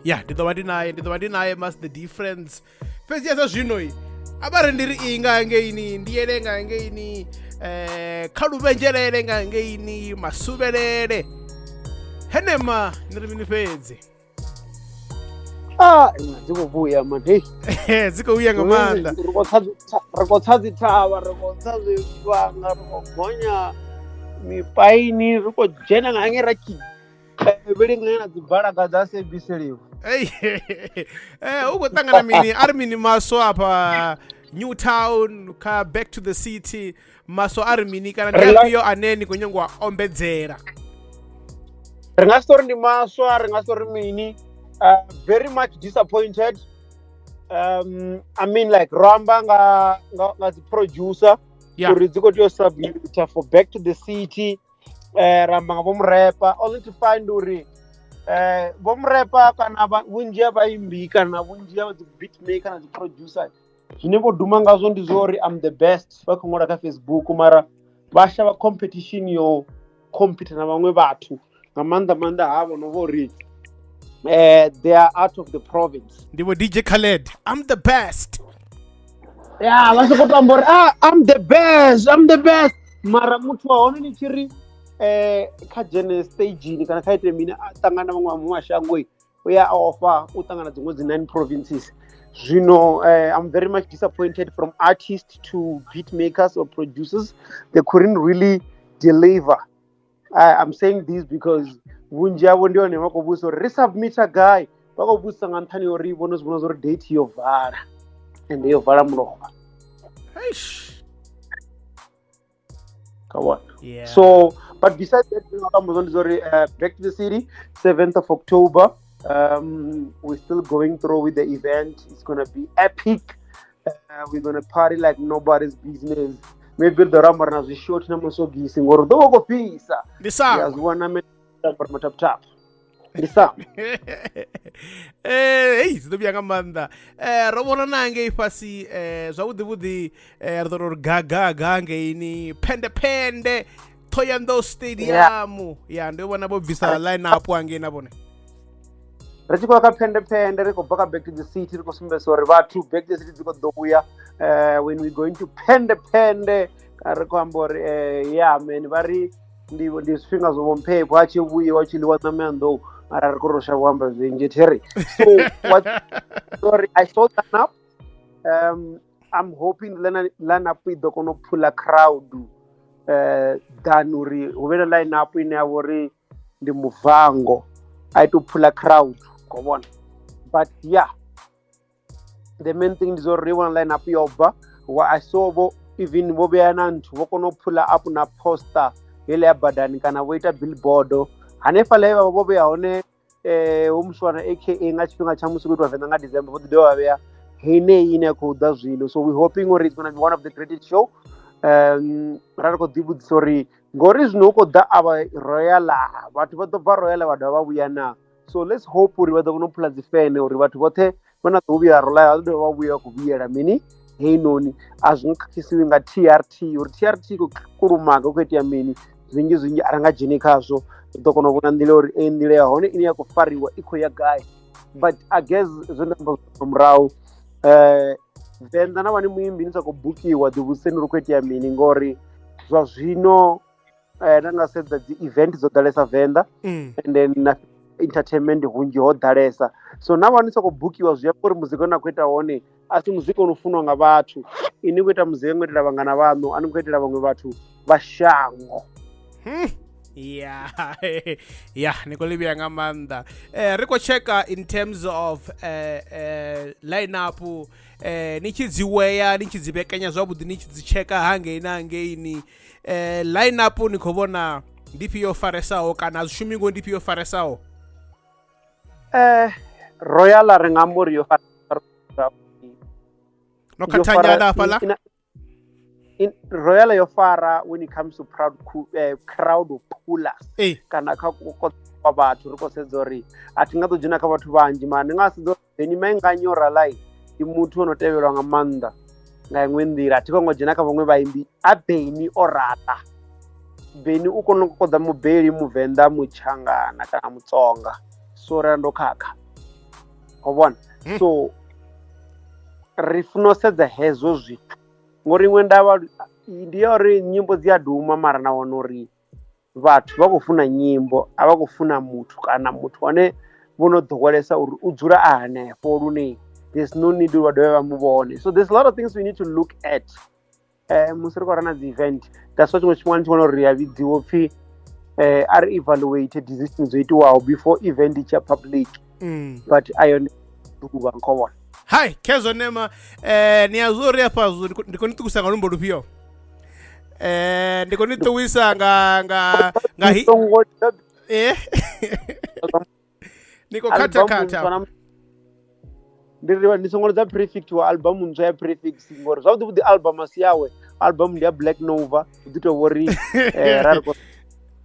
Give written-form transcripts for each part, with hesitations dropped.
Yeah, ndi ḓo vha ndi naye mas the difference. Fhedzi sa zwino abare ndiri inga ngeini ndiyele nga ngeini kha luvhenzhelele nga ngeini masuvhelele henema ni ri mini fhedzi dzi khou vhuya man hey dzi khou uya nga maanḓa ri khou tsa dzi thavha ri khou tsa zwivhanga ri khou gonya mipaini ri khou dzhena nga nge raki vheli na dzi balaga dza sebiseliwa u khou ṱangana mini a ri mini maso afha Newtown kha back to the city maso a ri mini kana ndi afhio ane ni khou nyanga u ombedzela ri nga si tori ndi maswa ri nga si tori mini very much disappointed I mean like ramba nga dzi producer uri dzi khou tea u submit for back to the city ramba nga vhomrepa only to find uri vhomrepa kana vhunzhi ha vhaimbi kana vhunzhi ha dzi beatmaker na dzi producer zwine vho duma ngazwo ndi zwori I'm the best vha khou ṅwala kha Facebook mara vha shavha competition yo compete na vhaṅwe vhathu nga maanḓa havho no vhori they are out of the province. Ndivo DJ Khaled, I'm the best. Yeah, vha soko tamba uri I'm the best. Mara muthu wa hone ni tshiri kha dzhene stage ni kana kha ite mini a ṱangana vhaṅwe vha mashango u ya offer u ṱangana dziṅwe dzi 9 provinces. Zwino I'm very much disappointed from artists to beat makers or producers. They couldn't really deliver. I'm saying this because vhunzhi havho ndi hone vha khou vhusa uri ri submit a guy vha khou vhusa nga nṱhani uri vhono zwivhona zwa uri date yo vala ende yo vala mulovha so but besides that ngakambo ndi zori back to the city 7th of October we're still going through with the event. It's going to be epic. We're going to party like nobody's business. Maybe the ramar na zishort na mosogisi ngoro do go pisa ndisa azwana me tap ndisa zido bya nga maanḓa ro vhona nange ifasi zwavhuḓi ri ḓo ri gaga ngeini pende Thohoyandou stadium ya ndo vhona vho bvisa line up hange na vhone ri tshi khou kha pende ri khou bva kha back to the city ri khou sumbedza uri vhathu back to the city dzi khou ḓo uya when we going to pende ri khou amba uri yeah man vha ri ndi zwifhinga zwo vhomphepho a tshi vhuye wa tshi ḽiwa na Thohoyandou mara ri khou ro shavha amba zwinzhi theri so what sorry I saw that up I'm hoping line up i ḓo kona u phula crowd than uri hu vhe na line up ine ya vhori ndi muvango I to pull a crowd. Come on. But yeah, the main thing is already one line up yoba. What I saw even bobe anantu wokono pull up na poster ile abadani kana waita billboard. Hanefa leva bobe aone umshwana aka nga tshifhinga tsha musi kutwa venga nga December for the day wa hene ine ko da zwino. So we hoping or it's going to be one of the greatest show. Ra ko dibu sorry ngori zwino ko da aba royal vhathu vha ḓo bva royal vha dovha vhuya na so let's hope uri vha ḓo kona u phula dzi fan uri vhathu vhoṱhe vhona ḓo vhuya royal vha dovha vhuya ku vhuyela mini hei noni a zwi khakhisiwi nga TRT uri TRT ko kulumaga ku itea mini zwinzhi a nga dzheni khazwo ḓo kona u vhona nḓila uri nḓila ya hone ine ya khou fariwa i khou ya gai but I guess zwo ndamba murahu Venḓa na vhane muimbi ni sa khou bukiwa ḓivhuseni uri khou itea mini ngori zwa zwino na nga sedza dzi event dzo ḓalesa Venḓa and then na entertainment hunzhi ho ḓalesa so na vhane sa khou bukiwa zwi amba uri muzika une na khou ita wone a si muzika ono funwa nga vhathu ini khou ita muzika ngo itela vhangana vhaṋu ani khou itela vhaṅwe vhathu vha shango yeah ni khou livhia nga maanḓa ri khou checka in terms of line up ni tshi dzi weya ni tshi dzi vhekanya zwavhuḓi ni tshi dzi checka hangeini line up ni khou vhona ndipi yo faresaho kana zwishumingo ndipi yo faresaho royal ri nga amba uri yo faresa no khathanyana fhala royal yo fara when it comes to crowd of pullers kana kha kwa vhathu ri khou sedza uri a thi nga ḓo dzhena kha vhathu vhanzhi mara ndi nga sedza uri beni manganyora line ndi muthu ono tevhelwa nga maanḓa nga iṅwe nḓila a thi khou dzhena kha vhaṅwe vhaimbi a beni o rata beni u kona u koḓa mubeli muvenḓa mutshangana kana mutsonga so ra ndo khakha wabona so ri funa u sedza hezwo zwithu ngori iṅwe ndavha ndi ya uri nyimbo dzi a duma mara na wana uri vhathu vha khou funa nyimbo a vha khou funa muthu kana muthu wane vho no ḓowelesa uri u dzula a hanefho lune there's no need uri vha dovhe vha mu vhone so there's a lot of things we need to look at musi ri khou rana dzi event that's why tshiṅwe tshifhinga ni tshi vhona uri ri a vhidziwa upfhi a ri evaluate decision dzo itiwaho before event ichi ya public but ayone ḓuvha nkhobona hai kezo nema ni a zwo ri afha zwo ndi kho ni ṱuwisa nga lumbo lufhio ndi kho ni ṱuwisa nga ni khou khatha ndi songo dza prefix wa album ntswa ya prefix ngori zwavhuḓi vhuḓi album asi yawe album ndi ya Black Nova u ḓi tou vhori ra ri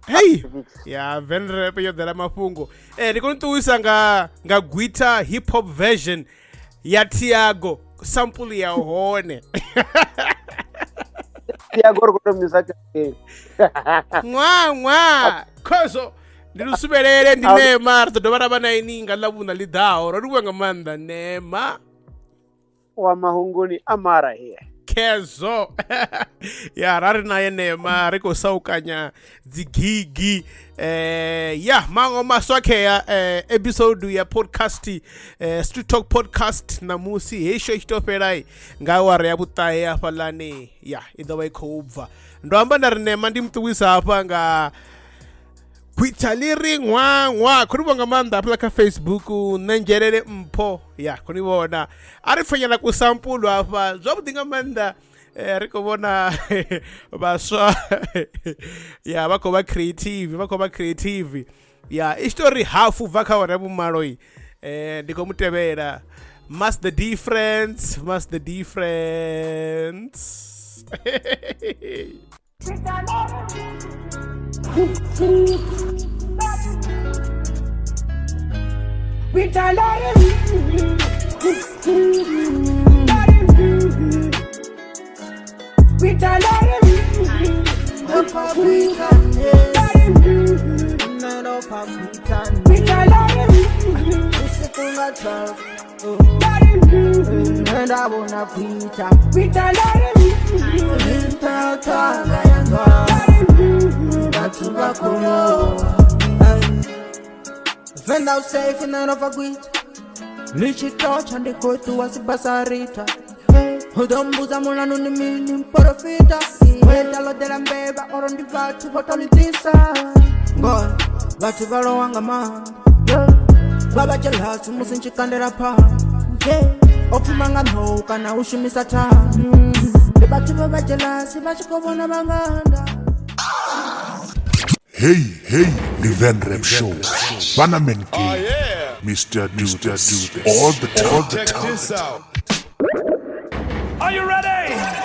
hey ya venrap yo ḓala mafhungo ndi kho ni ṱuwisa nga guitar hip hop version ya Tiago sample ya hone Tiago ri khou misa ke nwa khoso ndi lusubelele ndi Nema ri ḓo dovha ra vha na ini nga ḽavhuṋa ḽi ḓaho ro livhuwa nga maanḓa Nema wa mahunguni amara here kezo ya ra ri naye Nema ri khou saukanya dzi gigi ya mango maswakheya episode ya podcast Street Talk podcast namusi hesho tshi to fhelai nga awara ya vhuṱahe hafhaḽani ya i ḓo vha i khou bva ndo amba nda ri Nema ndi muṱuwisa hafha nga Twitter ḽiri ṅwaṅwa khou ni vhona nga maanḓa hafhaḽa kha Facebook nenzhelele mpho ya khou ni vhona a ri pfanyela kusampulo hafha zwavhuḓi nga maanḓa ri khou vhona vhaswa ya vha khou vha creative ya i tshi tou ri hafu bva kha hora ya vhumaloi ndi khou mutevhela Mass the difference Venda safe na nova guita lichitocha ndikotu wasibasarita udombuza mulanu ni mini profita wetalo de la mbeba oro ndi vatu botolitisa boy vatu valowanga ma baba jealous musinchikandela pa ofumanga no kana ushumisa ta batu baba jealous bachikobona manganda. Hey, the Van Rap Show. Banamen King, Mr. Dude, all the time. Check this out. Are you ready?